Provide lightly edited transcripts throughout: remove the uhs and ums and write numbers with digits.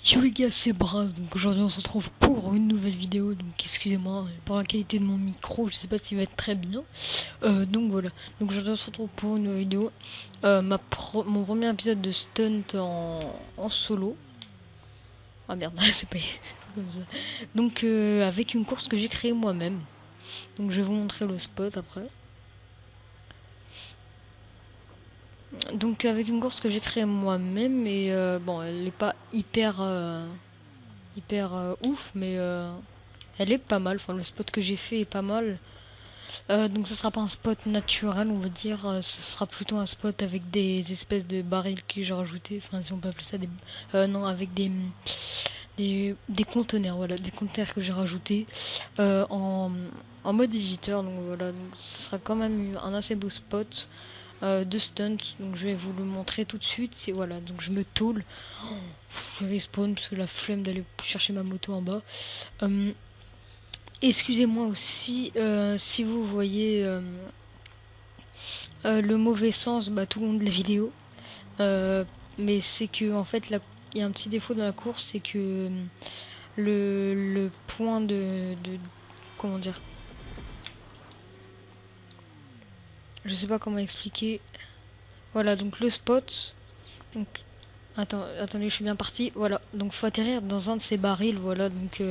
Yo les gars, c'est Braz, donc aujourd'hui on se retrouve pour une nouvelle vidéo, donc excusez-moi pour la qualité de mon micro, je sais pas s'il va être très bien. Donc voilà, donc aujourd'hui on se retrouve pour une nouvelle vidéo, mon premier épisode de Stunt en solo. Ah merde, c'est pas comme ça. Donc avec une course que j'ai créée moi-même, donc je vais vous montrer le spot après. Donc avec une course que j'ai créée moi-même et bon elle est pas hyper ouf mais elle est pas mal, enfin le spot que j'ai fait est pas mal. Donc ça sera pas un spot naturel on va dire, ça sera plutôt un spot avec des espèces de barils que j'ai rajouté, enfin si on peut appeler ça des... non avec des conteneurs, voilà, des conteneurs que j'ai rajoutés en mode éditeur, donc voilà, donc ce sera quand même un assez beau spot de stunt, donc je vais vous le montrer tout de suite, c'est voilà, donc je me tôle, je respawn parce que la flemme d'aller chercher ma moto en bas. Excusez-moi aussi si vous voyez le mauvais sens tout le long de la vidéo. Mais c'est que en fait il y a un petit défaut dans la course, c'est que le point de comment dire, je sais pas comment expliquer. Voilà, donc le spot. Donc attendez, je suis bien parti. Voilà, donc faut atterrir dans un de ces barils. Voilà, donc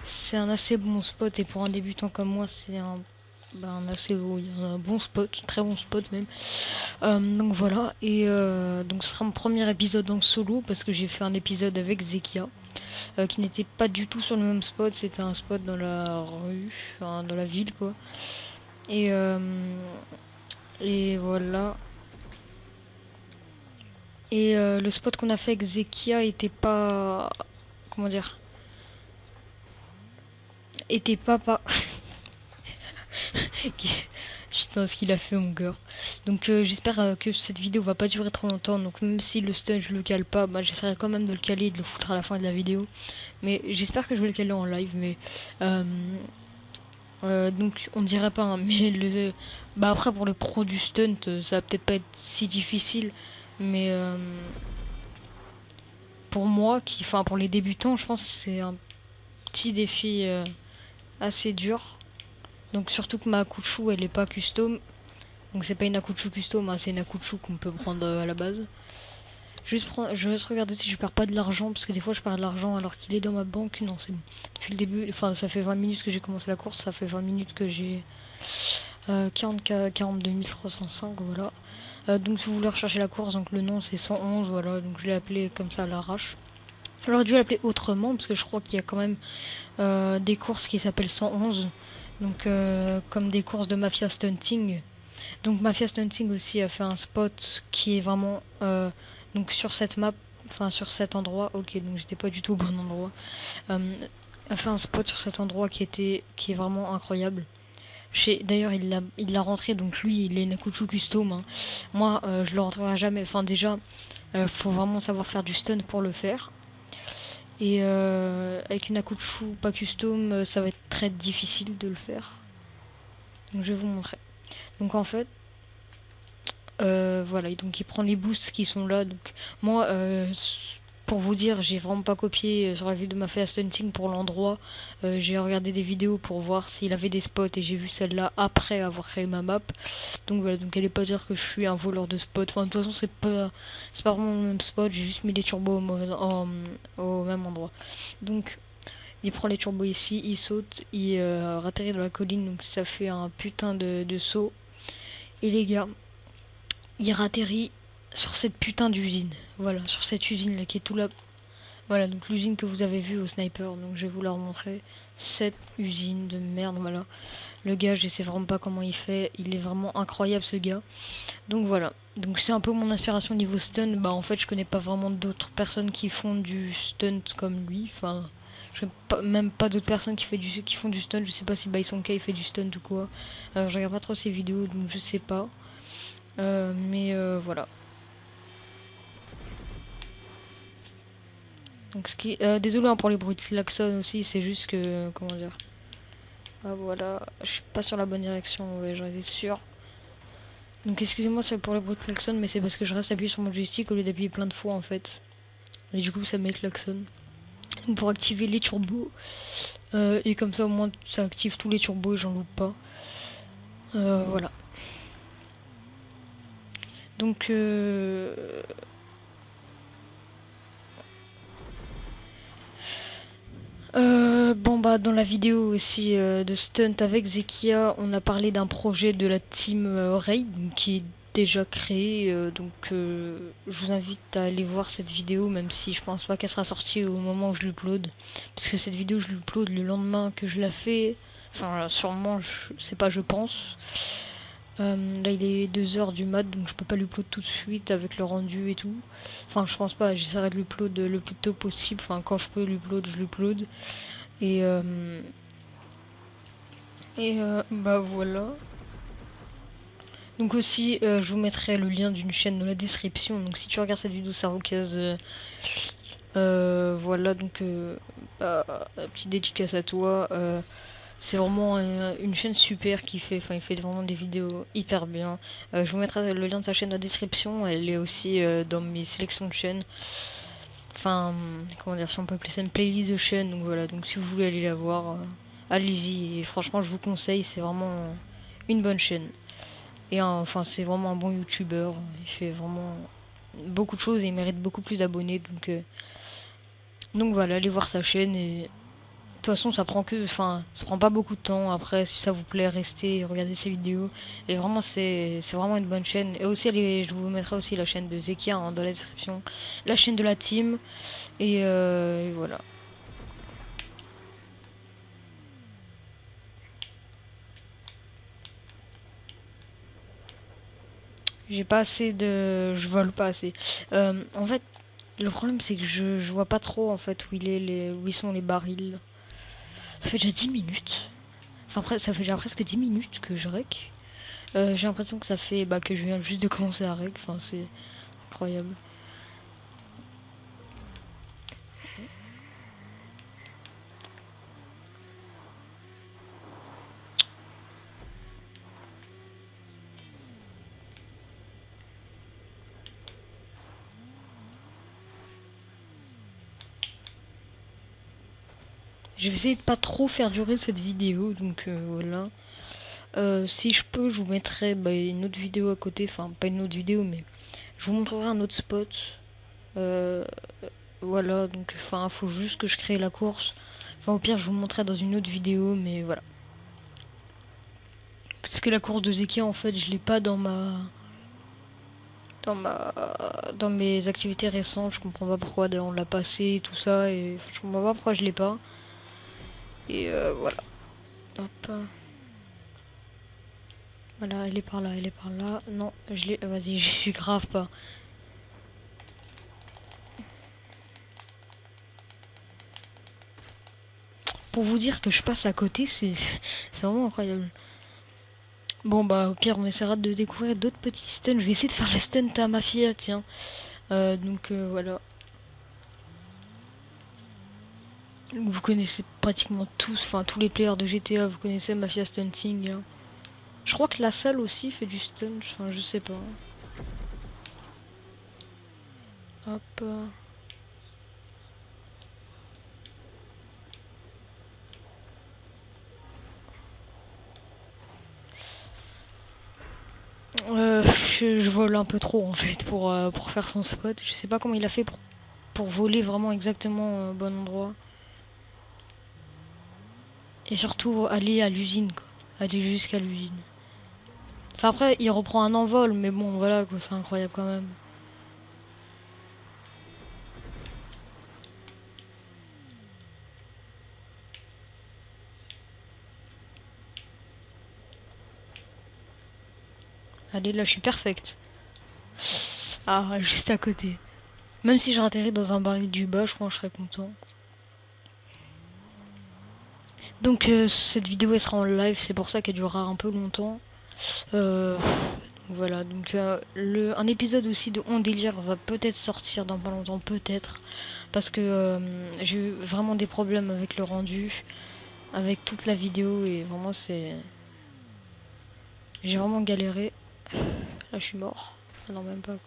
c'est un assez bon spot et pour un débutant comme moi, c'est un assez un bon spot, très bon spot même. Donc voilà, et donc ce sera mon premier épisode en solo parce que j'ai fait un épisode avec Zekia qui n'était pas du tout sur le même spot, c'était un spot dans la rue, enfin, dans la ville quoi. Et, euh, et voilà. Et le spot qu'on a fait avec Zekia était pas. Comment dire, était pas. Putain, ce qu'il a fait mon cœur. Donc j'espère que cette vidéo va pas durer trop longtemps. Donc même si le stun je le cale pas, j'essaierai quand même de le caler et de le foutre à la fin de la vidéo. Mais j'espère que je vais le caler en live. Mais euh, donc on dirait pas. Hein, mais après pour le pro du stunt, ça va peut-être pas être si difficile. Mais pour moi, enfin pour les débutants, je pense que c'est un petit défi assez dur. Donc surtout que ma Kuchu elle est pas custom. Donc c'est pas une Akuchu custom, hein, c'est une Akuchu qu'on peut prendre à la base. Je vais juste regarder si je perds pas de l'argent, parce que des fois je perds de l'argent alors qu'il est dans ma banque. Non, c'est bon. Depuis le début, enfin ça fait 20 minutes que j'ai commencé la course, ça fait 20 minutes que j'ai 42 305, voilà. Donc si vous voulez rechercher la course, donc le nom c'est 111, voilà, donc je l'ai appelé comme ça à l'arrache. J'aurais dû l'appeler autrement, parce que je crois qu'il y a quand même des courses qui s'appellent 111, donc comme des courses de Mafia Stunting. Donc Mafia Stunting aussi a fait un spot qui est vraiment donc sur cette map, enfin sur cet endroit. Ok, donc j'étais pas du tout au bon endroit. Euh, a fait un spot sur cet endroit qui est vraiment incroyable. D'ailleurs il l'a rentré, donc lui il est Nakuchu custom. Hein. Moi je le rentrerai jamais. Enfin déjà faut vraiment savoir faire du stun pour le faire. Et avec une Nakuchu pas custom ça va être très difficile de le faire. Donc je vais vous montrer. Donc en fait voilà, et donc il prend les boosts qui sont là. Donc moi, pour vous dire, j'ai vraiment pas copié sur la vidéo de ma Fast Hunting pour l'endroit. J'ai regardé des vidéos pour voir s'il avait des spots et j'ai vu celle-là après avoir créé ma map. Donc voilà, donc allez pas dire que je suis un voleur de spots. Enfin, de toute façon, c'est pas vraiment le même spot. J'ai juste mis les turbos au même endroit. Donc il prend les turbos ici, il saute, il atterrit dans la colline, donc ça fait un putain de saut. Et les gars, il ratterrit sur cette putain d'usine. Voilà, sur cette usine là qui est tout là. Voilà, donc l'usine que vous avez vue au sniper. Donc je vais vous la remontrer. Cette usine de merde, voilà. Le gars, je sais vraiment pas comment il fait. Il est vraiment incroyable ce gars. Donc voilà. Donc c'est un peu mon inspiration niveau stun. En fait, je connais pas vraiment d'autres personnes qui font du stunt comme lui. Enfin, je connais même pas d'autres personnes qui font du stunt. Je sais pas si Baisonka il fait du stunt ou quoi. Je regarde pas trop ses vidéos, donc je sais pas. Mais voilà. Donc désolé hein, pour les bruits de klaxon aussi, c'est juste que comment dire. Ah voilà, je suis pas sur la bonne direction, ouais, j'en étais sûr. Donc excusez-moi c'est pour les bruits de klaxon, mais c'est parce que je reste appuyé sur mon joystick au lieu d'appuyer plein de fois en fait. Et du coup ça met klaxon. pour activer les turbos. Et comme ça au moins ça active tous les turbos et j'en loupe pas. Voilà. Donc bon bah dans la vidéo aussi de Stunt avec Zekia, on a parlé d'un projet de la team Raid qui est déjà créé, donc je vous invite à aller voir cette vidéo, même si je pense pas qu'elle sera sortie au moment où je l'upload, parce que cette vidéo je l'upload le lendemain que je la fais, enfin sûrement, je sais pas, je pense. Là il est 2h du mat, donc je peux pas l'upload tout de suite avec le rendu et tout. Enfin je pense pas, j'essaierai de l'upload le plus tôt possible, enfin quand je peux l'upload, je l'upload. Et, bah voilà. Donc aussi, je vous mettrai le lien d'une chaîne dans la description. Donc si tu regardes cette vidéo Servocase, voilà, donc bah, petite dédicace à toi. C'est vraiment une chaîne super qui fait, enfin il fait vraiment des vidéos hyper bien. Je vous mettrai le lien de sa chaîne dans la description. Elle est aussi dans mes sélections de chaînes. Enfin, comment dire, si on peut appeler ça une playlist de chaînes. Donc voilà, donc si vous voulez aller la voir, allez-y. Et franchement, je vous conseille, c'est vraiment une bonne chaîne. Et enfin, c'est vraiment un bon youtubeur. Il fait vraiment beaucoup de choses et il mérite beaucoup plus d'abonnés. Donc voilà, allez voir sa chaîne. Et de toute façon, ça prend que, enfin, ça prend pas beaucoup de temps. Après, si ça vous plaît, restez et regardez ses vidéos. Et vraiment, c'est vraiment une bonne chaîne. Et aussi, je vous mettrai aussi la chaîne de Zekia hein, dans la description. La chaîne de la team. Et voilà. J'ai pas assez de. Je vole pas assez. En fait, le problème c'est que je vois pas trop en fait où ils sont les barils. Ça fait déjà 10 minutes. Enfin, après, ça fait déjà presque 10 minutes que je rec. J'ai l'impression que ça fait bah, que je viens juste de commencer à rec. Enfin, c'est incroyable. Je vais essayer de pas trop faire durer cette vidéo, donc voilà. Si je peux, je vous mettrai bah, une autre vidéo à côté. Enfin, pas une autre vidéo, mais je vous montrerai un autre spot. Euh, voilà, donc enfin, faut juste que je crée la course. Enfin, au pire, je vous montrerai dans une autre vidéo, mais voilà. Parce que la course de Zeki, en fait, je l'ai pas dans ma, dans mes activités récentes. Je comprends pas pourquoi d'ailleurs on l'a passé et tout ça, et je comprends pas pourquoi je l'ai pas. Et voilà. Hop. Voilà, elle est par là, elle est par là. Non, je l'ai. Vas-y, j'y suis grave pas. Pour vous dire que je passe à côté, c'est vraiment incroyable. Bon bah au pire on essaiera de découvrir d'autres petits stuns. Je vais essayer de faire le stunt à Mafia, tiens. Donc voilà. Vous connaissez pratiquement tous, enfin tous les players de GTA, vous connaissez Mafia Stunting. Hein. Je crois que la salle aussi fait du stun, enfin je sais pas. Hop. Je vole un peu trop en fait pour faire son spot. Je sais pas comment il a fait pour voler vraiment exactement au bon endroit. Et surtout aller à l'usine quoi. Aller jusqu'à l'usine. Enfin après il reprend un envol mais bon voilà quoi, c'est incroyable quand même. Allez là je suis perfecte. Ah juste à côté. Même si je ratterris dans un baril du bas, je crois que je serais content. Donc cette vidéo elle sera en live, c'est pour ça qu'elle durera un peu longtemps. Euh, voilà, donc un épisode aussi de On Délire va peut-être sortir dans pas longtemps, peut-être. Parce que j'ai eu vraiment des problèmes avec le rendu, avec toute la vidéo et vraiment c'est... J'ai vraiment galéré. Là je suis mort. Ah non même pas quoi.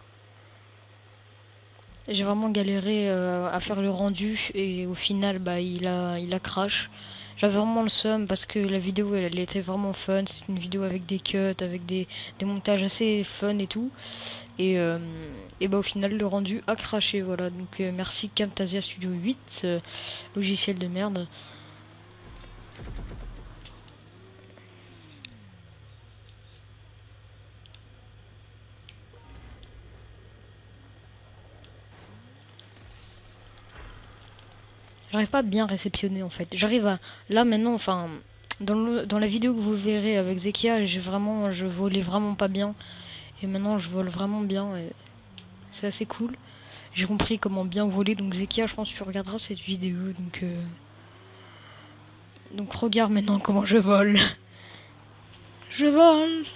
J'ai vraiment galéré à faire le rendu et au final bah il a crash. J'avais vraiment le seum parce que la vidéo elle était vraiment fun, c'était une vidéo avec des cuts, avec des montages assez fun et tout. Et, et bah au final le rendu a craché voilà. Donc merci Camtasia Studio 8, logiciel de merde. J'arrive pas à bien réceptionner en fait. J'arrive à. Là maintenant, enfin. Dans la vidéo que vous verrez avec Zekia, je volais vraiment pas bien. Et maintenant je vole vraiment bien. Et c'est assez cool. J'ai compris comment bien voler. Donc Zekia, je pense que tu regarderas cette vidéo. Donc regarde maintenant comment je vole. Je vole.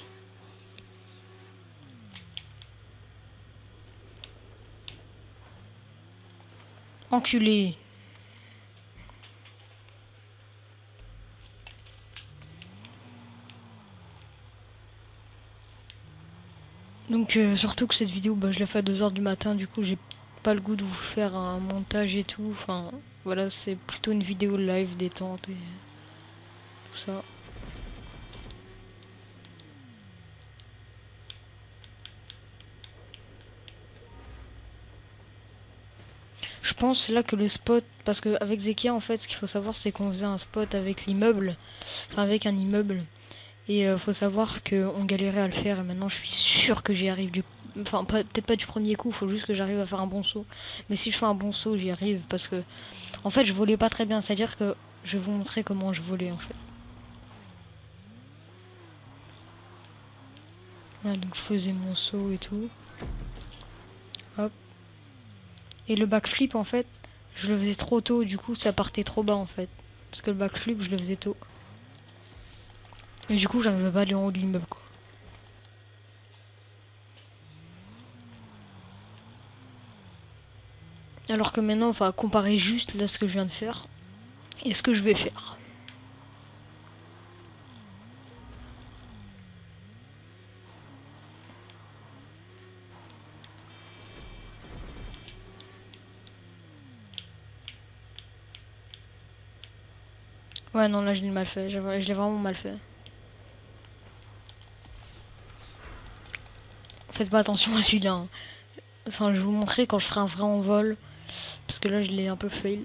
Enculé. Donc surtout que cette vidéo, bah, je l'ai fait à 2 heures du matin. Du coup, j'ai pas le goût de vous faire un montage et tout. Enfin, voilà, c'est plutôt une vidéo live détente et tout ça. Je pense là que le spot, parce qu'avec Zekia en fait, ce qu'il faut savoir c'est qu'on faisait un spot avec l'immeuble, enfin avec un immeuble, et faut savoir qu'on galérait à le faire et maintenant je suis sûre que j'y arrive enfin peut-être pas du premier coup, faut juste que j'arrive à faire un bon saut. Mais si je fais un bon saut, j'y arrive parce que en fait je volais pas très bien, c'est-à-dire que je vais vous montrer comment je volais en fait. Voilà, donc je faisais mon saut et tout. Hop. Et le backflip en fait, je le faisais trop tôt, du coup ça partait trop bas en fait. Parce que le backflip je le faisais tôt. Et du coup j'arrivais pas à aller en haut de l'immeuble quoi. Alors que maintenant, on va comparer juste là ce que je viens de faire et ce que je vais faire. Ouais, non, là, je l'ai mal fait. Je l'ai vraiment mal fait. Faites pas attention à celui-là, hein. Enfin, je vais vous montrer quand je ferai un vrai envol. Parce que là, je l'ai un peu fail.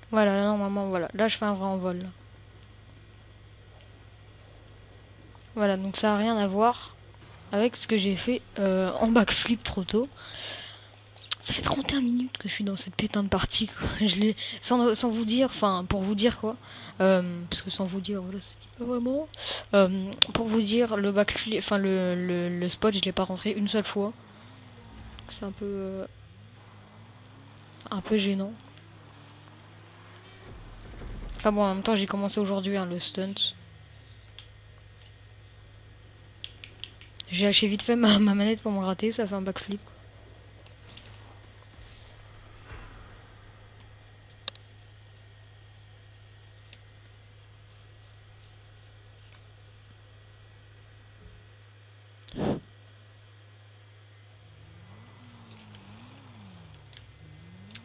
Voilà, là, normalement, voilà. Là, je fais un vrai envol. Là. Voilà, donc ça a rien à voir avec ce que j'ai fait en backflip trop tôt. Ça fait 31 minutes que je suis dans cette putain de partie, quoi. Je l'ai, sans vous dire, enfin, pour vous dire quoi. Parce que sans vous dire, voilà, ça se dit pas vraiment. Pour vous dire, le backflip, enfin, le spot, je l'ai pas rentré une seule fois. C'est un peu gênant. Enfin bon, en même temps, j'ai commencé aujourd'hui, hein, le stunt. J'ai lâché vite fait ma manette pour me rater, ça fait un backflip.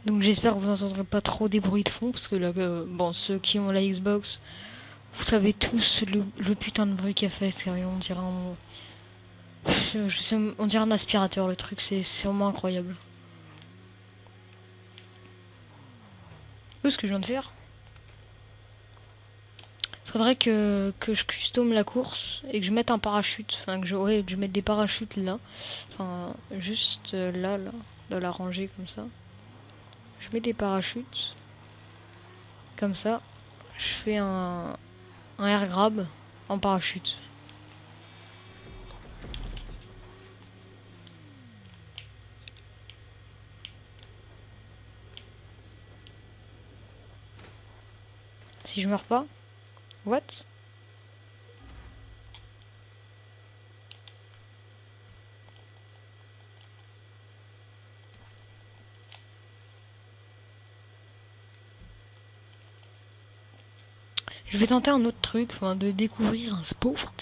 Donc j'espère que vous n'entendrez pas trop des bruits de fond, parce que là, bon, ceux qui ont la Xbox, vous savez tous le putain de bruit qu'il a fait, sérieux, on dirait un aspirateur le truc, c'est vraiment incroyable. Où ce que je viens de faire? Faudrait que je custom la course et que je mette un parachute, enfin que je mette des parachutes là, enfin juste là, dans la rangée comme ça. Je mets des parachutes, comme ça, je fais un air grab en parachute. Si je meurs pas, what? Je vais tenter un autre truc, enfin de découvrir un sport,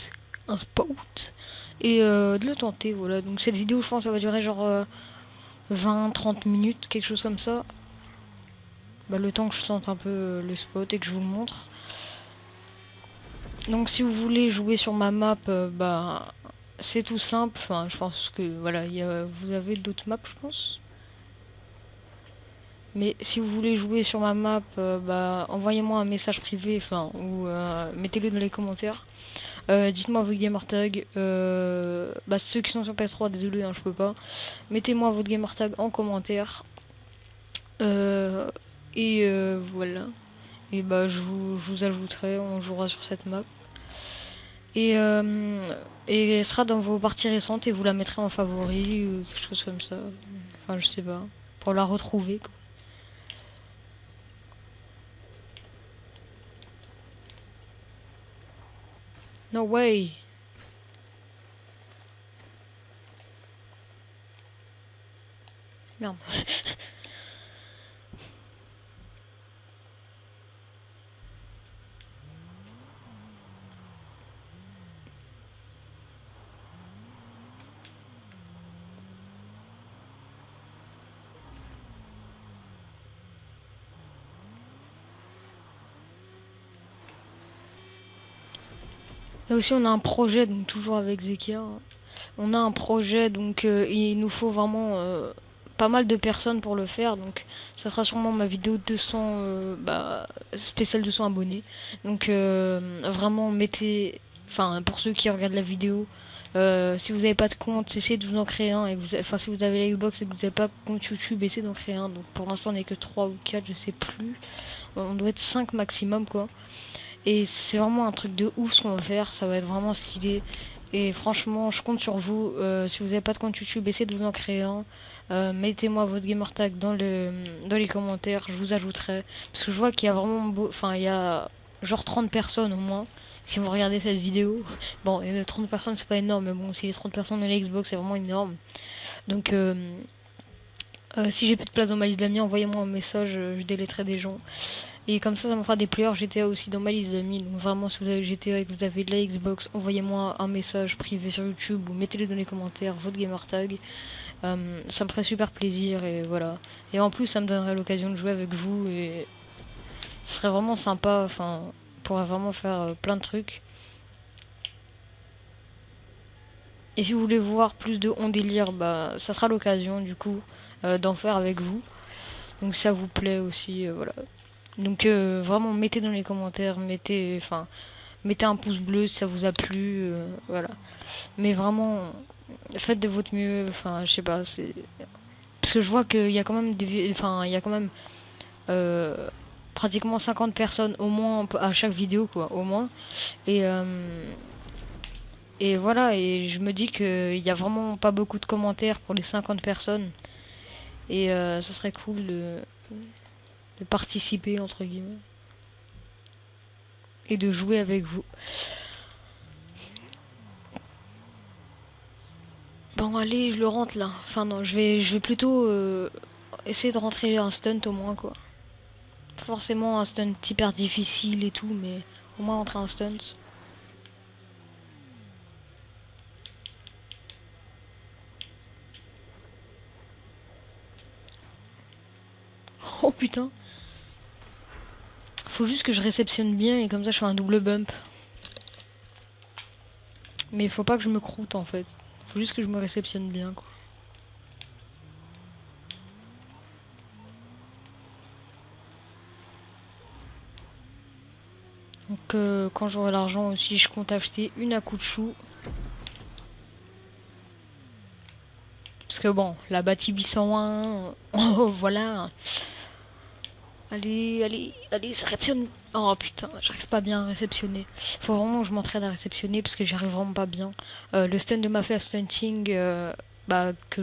et de le tenter, voilà. Donc cette vidéo, je pense, ça va durer genre 20-30 minutes, quelque chose comme ça. Bah, le temps que je tente un peu le spot et que je vous le montre. Donc si vous voulez jouer sur ma map, bah c'est tout simple. Enfin, je pense que voilà, vous avez d'autres maps, je pense. Mais si vous voulez jouer sur ma map, bah envoyez-moi un message privé, enfin, ou mettez-le dans les commentaires. Dites-moi votre gamer tag. Bah ceux qui sont sur PS3, désolé, hein, je peux pas. Mettez-moi votre gamer tag en commentaire. Euh, voilà. Et bah je vous ajouterai, on jouera sur cette map. Et, euh, et elle sera dans vos parties récentes et vous la mettrez en favori ou quelque chose comme ça. Enfin, je sais pas. Pour la retrouver, quoi. No way! Merde. Là aussi, on a un projet, donc toujours avec Zekia. On a un projet, donc il nous faut vraiment pas mal de personnes pour le faire. Donc, ça sera sûrement ma vidéo 200, spéciale 200 abonnés. Donc, vraiment, mettez. Enfin, pour ceux qui regardent la vidéo, si vous n'avez pas de compte, essayez de vous en créer un. Enfin, si vous avez la Xbox et que vous n'avez pas de compte YouTube, essayez d'en créer un. Donc, pour l'instant, on n'est que 3 ou 4, je sais plus. On doit être 5 maximum, quoi. Et c'est vraiment un truc de ouf ce qu'on va faire, ça va être vraiment stylé. Et franchement, je compte sur vous. Si vous n'avez pas de compte YouTube, essayez de vous en créer un. Mettez-moi votre gamer tag dans les commentaires, je vous ajouterai. Parce que je vois qu'il y a vraiment enfin, il y a genre 30 personnes au moins qui vont regarder cette vidéo. Bon, 30 personnes, c'est pas énorme, mais bon, si les 30 personnes de la Xbox, c'est vraiment énorme. Donc, si j'ai plus de place dans ma liste d'amis, envoyez-moi un message, je délaiterai des gens. Et comme ça me fera des players GTA aussi dans ma liste d'amis. Donc vraiment, si vous avez GTA et que vous avez de la Xbox, envoyez-moi un message privé sur YouTube ou mettez-le dans les commentaires, votre gamer tag. Ça me ferait super plaisir et voilà. Et en plus, ça me donnerait l'occasion de jouer avec vous et ce serait vraiment sympa. Enfin, on pourrait vraiment faire plein de trucs. Et si vous voulez voir plus de On Délire, bah ça sera l'occasion du coup d'en faire avec vous. Donc si ça vous plaît aussi, voilà. Donc vraiment mettez dans les commentaires, mettez un pouce bleu si ça vous a plu, voilà. Mais vraiment faites de votre mieux, enfin je sais pas, c'est parce que je vois qu'il y a quand même enfin il y a quand même euh, pratiquement 50 personnes au moins à chaque vidéo quoi, au moins. Et et voilà, et je me dis qu'il y a vraiment pas beaucoup de commentaires pour les 50 personnes. Et ça serait cool de participer entre guillemets et de jouer avec vous. Bon, allez, je le rentre là. Enfin, non, je vais plutôt essayer de rentrer un stunt au moins, quoi. Pas forcément un stunt hyper difficile et tout, mais au moins rentrer un stunt. Oh putain. Faut juste que je réceptionne bien et comme ça je fais un double bump. Mais faut pas que je me croûte en fait. Faut juste que je me réceptionne bien, quoi. Donc quand j'aurai l'argent aussi, je compte acheter une à coup de chou. Parce que bon, la Bati 801, oh, voilà. Allez, allez, allez, ça réceptionne. Oh putain, j'arrive pas bien à réceptionner. Faut vraiment que je m'entraîne à réceptionner parce que j'arrive vraiment pas bien. Le stun de ma fait stunting, que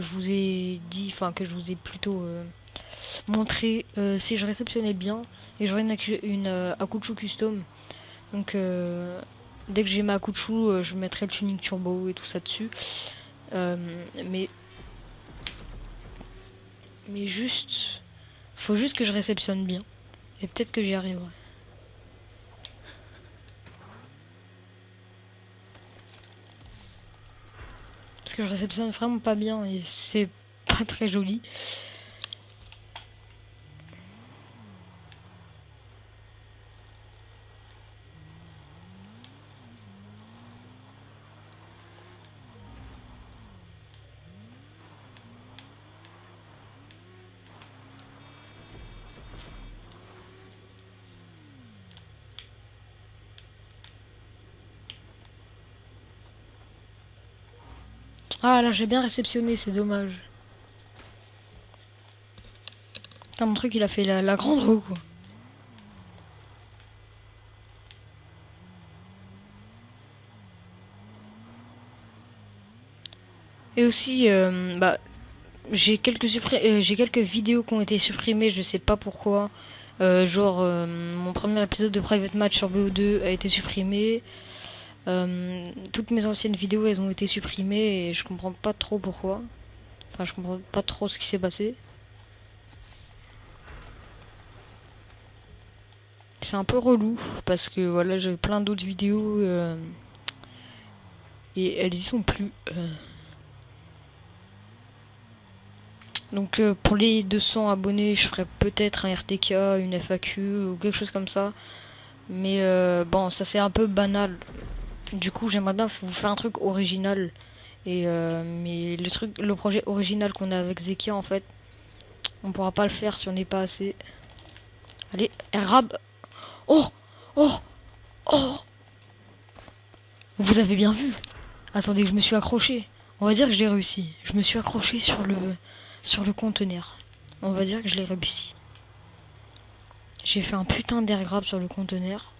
je vous ai dit, enfin que je vous ai plutôt montré, si je réceptionnais bien et j'aurais une Akuchu custom. Donc dès que j'ai ma Akuchu, je mettrai le tuning turbo et tout ça dessus. Euh, mais juste, faut juste que je réceptionne bien. Et peut-être que j'y arriverai. que je réceptionne vraiment pas bien et c'est pas très joli. Ah là j'ai bien réceptionné, c'est dommage. Putain, mon truc il a fait la grande roue quoi. Et aussi, bah, j'ai quelques vidéos qui ont été supprimées, je sais pas pourquoi. Genre, mon premier épisode de Private Match sur BO2 a été supprimé. Toutes mes anciennes vidéos, elles ont été supprimées et je comprends pas trop pourquoi. Enfin, je comprends pas trop ce qui s'est passé. C'est un peu relou parce que voilà, j'avais plein d'autres vidéos et elles y sont plus. Donc pour les 200 abonnés, je ferai peut-être un RTK, une FAQ ou quelque chose comme ça. Mais bon, ça c'est un peu banal. Du coup, j'aimerais bien vous faire un truc original. Et mais le projet original qu'on a avec Zekia, en fait, on pourra pas le faire si on n'est pas assez. Allez, Rab. Oh, oh, oh. Vous avez bien vu. Attendez, je me suis accroché. On va dire que je l'ai réussi. Je me suis accroché sur le conteneur. On va dire que je l'ai réussi. J'ai fait un putain d'air grab sur le conteneur.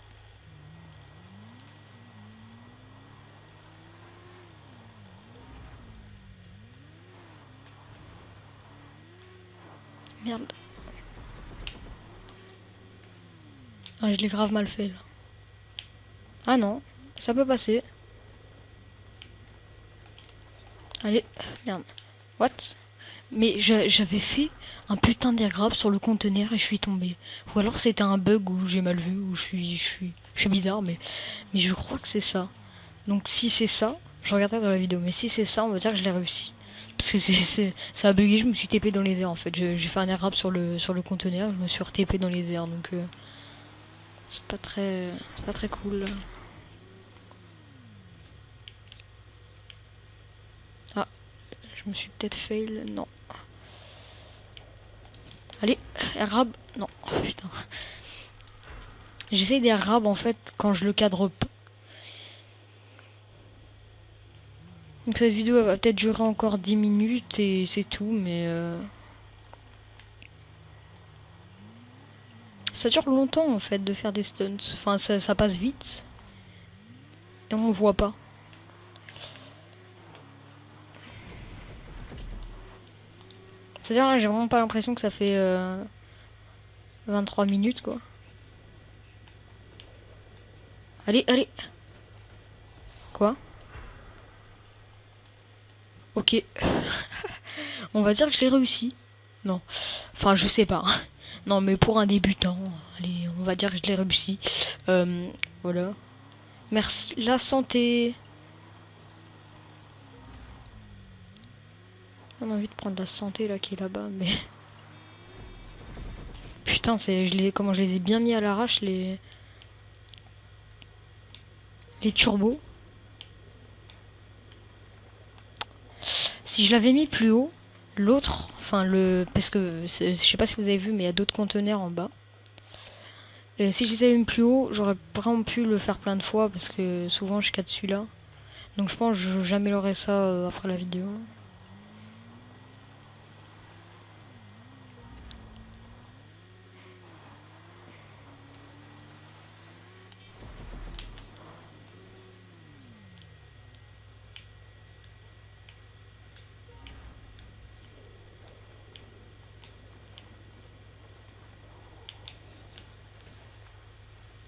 Merde. Ah, je l'ai grave mal fait là. Ah non, ça peut passer. Allez, merde. What? Mais j'avais fait un putain d'air grab sur le conteneur et je suis tombé. Ou alors c'était un bug où j'ai mal vu, ou je suis bizarre, mais je crois que c'est ça. Donc si c'est ça, je regarderai dans la vidéo, mais si c'est ça, on va dire que je l'ai réussi. Parce que ça a bugué, je me suis TP dans les airs en fait. J'ai fait un air grab sur le conteneur, je me suis re-TP dans les airs, donc c'est pas très cool. Ah, je me suis peut-être fail, non. Allez, air grab, non, oh, putain. J'essaye d'air grab en fait quand je le cadre pas. Donc cette vidéo elle va peut-être durer encore 10 minutes et c'est tout, mais ça dure longtemps en fait de faire des stunts. Enfin ça passe vite et on voit pas. C'est-à-dire là j'ai vraiment pas l'impression que ça fait 23 minutes quoi. Allez, allez. Quoi? Ok. On va dire que je l'ai réussi. Non. Enfin je sais pas. Non mais pour un débutant, allez, on va dire que je l'ai réussi. Voilà. Merci. La santé. On a envie de prendre la santé là qui est là-bas, mais putain, comment je les ai bien mis à l'arrache les turbos. Si je l'avais mis plus haut, l'autre, enfin parce que je sais pas si vous avez vu, mais il y a d'autres conteneurs en bas. Et si je les avais mis plus haut, j'aurais vraiment pu le faire plein de fois parce que souvent je cadre celui-là. Donc je pense que j'améliorerai ça après la vidéo.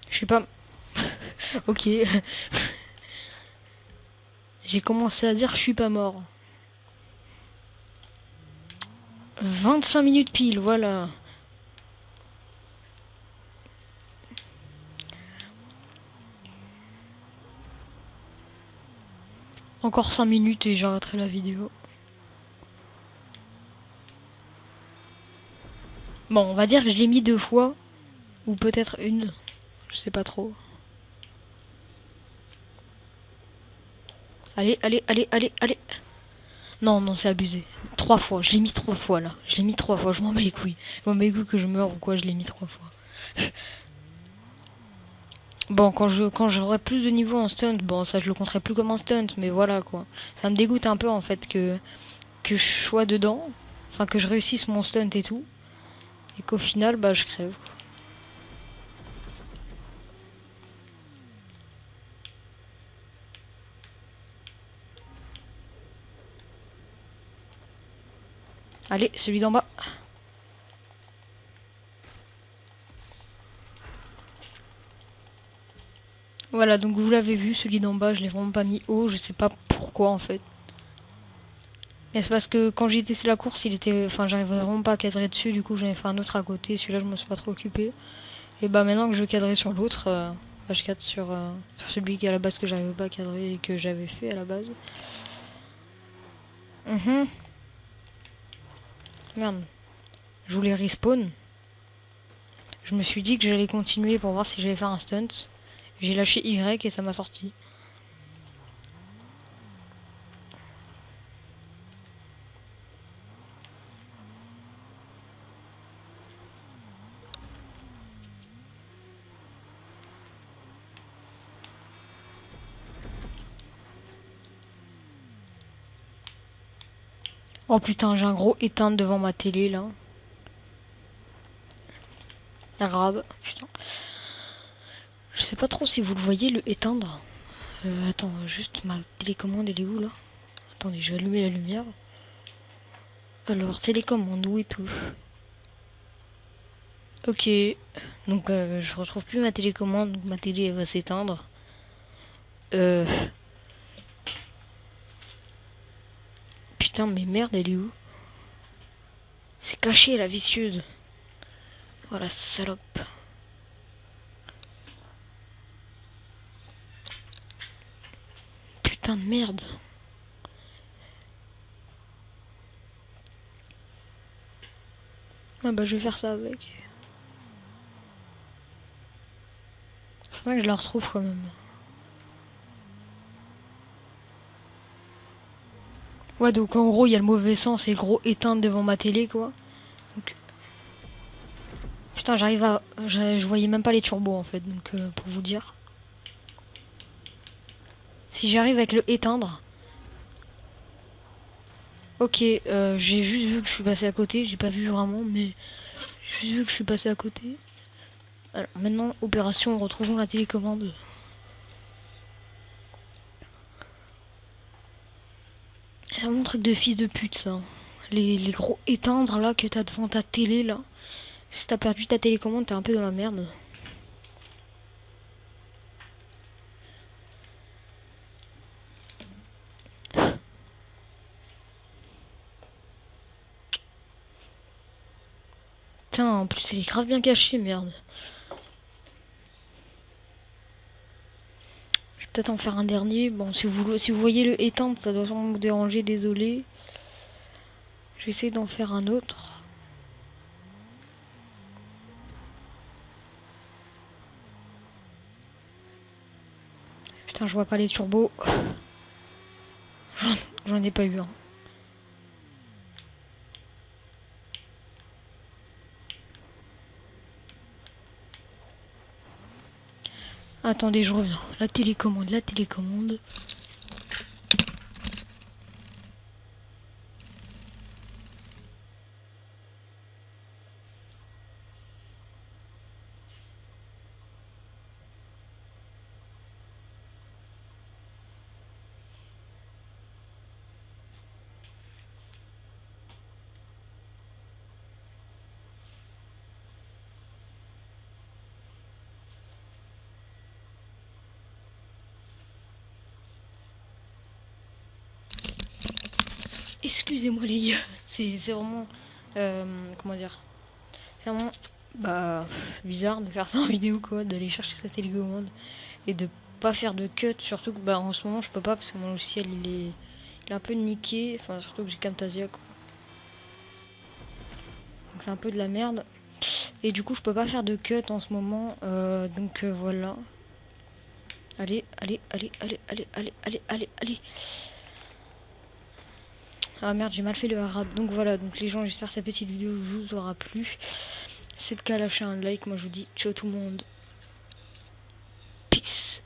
Je sais pas. Ok. J'ai commencé à dire je suis pas mort. 25 minutes pile, voilà. Encore 5 minutes et j'arrêterai la vidéo. Bon, on va dire que je l'ai mis 2 fois. Ou peut-être une. Je sais pas trop. Allez, allez, allez, allez, allez. Non, non, c'est abusé. 3 fois. Je l'ai mis 3 fois là. Je l'ai mis 3 fois. Je m'en bats les couilles. Je m'en bats les couilles que je meure ou quoi. Je l'ai mis 3 fois. Bon, quand j'aurai plus de niveau en stunt, bon, ça je le compterai plus comme un stunt, mais voilà quoi. Ça me dégoûte un peu en fait que je sois dedans, enfin que je réussisse mon stunt et tout, et qu'au final, bah je crève. Allez, celui d'en bas. Voilà, donc vous l'avez vu, celui d'en bas, je l'ai vraiment pas mis haut, je sais pas pourquoi en fait. Mais c'est parce que quand j'ai testé la course, il était, enfin j'arrivais vraiment pas à cadrer dessus, du coup j'en ai fait un autre à côté, celui-là je me suis pas trop occupé. Et bah maintenant que je cadrais sur l'autre, bah, je cadre sur celui qui à la base que j'arrivais pas à cadrer et que j'avais fait à la base. Merde. Je voulais respawn. Je me suis dit que j'allais continuer pour voir si j'allais faire un stunt. J'ai lâché Y et ça m'a sorti. Oh putain, j'ai un gros éteinte devant ma télé là. Arabe, putain. Je sais pas trop si vous le voyez, le éteindre. Attends, juste ma télécommande, elle est où là? Attendez, je vais allumer la lumière. Alors, télécommande, où est tout? Ok. Donc, je retrouve plus ma télécommande, donc ma télé elle va s'éteindre. Putain, mais merde, elle est où? C'est caché, la vicieuse. Oh la salope. Putain de merde. Ah bah je vais faire ça avec. C'est vrai que je la retrouve quand même. Ouais, donc en gros, il y a le mauvais sens et le gros éteinte devant ma télé, quoi. Donc... Putain, j'arrive à... Je voyais même pas les turbos, en fait, donc pour vous dire. Si j'arrive avec le éteindre... Ok, j'ai juste vu que je suis passé à côté, j'ai pas vu vraiment, mais... J'ai juste vu que je suis passé à côté. Alors, maintenant, opération, retrouvons la télécommande. C'est vraiment un truc de fils de pute, ça. Les gros éteindres, là, que t'as devant ta télé, là. Si t'as perdu ta télécommande, t'es un peu dans la merde. Putain, en plus, elle est grave bien cachée, merde. Je vais peut-être en faire un dernier. Bon, si vous voyez le éteindre, ça doit sûrement vous déranger, désolé. Je vais essayer d'en faire un autre. Putain, je vois pas les turbos. J'en ai pas eu un. Attendez, je reviens. La télécommande, la télécommande. Excusez-moi les gars. C'est vraiment... comment dire? C'est vraiment... Bah... bizarre de faire ça en vidéo quoi. D'aller chercher sa télécommande. Et de pas faire de cut, surtout que bah en ce moment je peux pas parce que mon logiciel il est un peu niqué, enfin surtout que j'ai Camtasia quoi. Donc c'est un peu de la merde. Et du coup je peux pas faire de cut en ce moment, donc voilà. Allez, allez, allez, allez, allez, allez, allez, allez, allez. Ah merde, j'ai mal fait le arabe. Donc voilà, donc les gens, j'espère que cette petite vidéo vous aura plu. Si c'est le cas, lâchez un like. Moi je vous dis ciao tout le monde. Peace.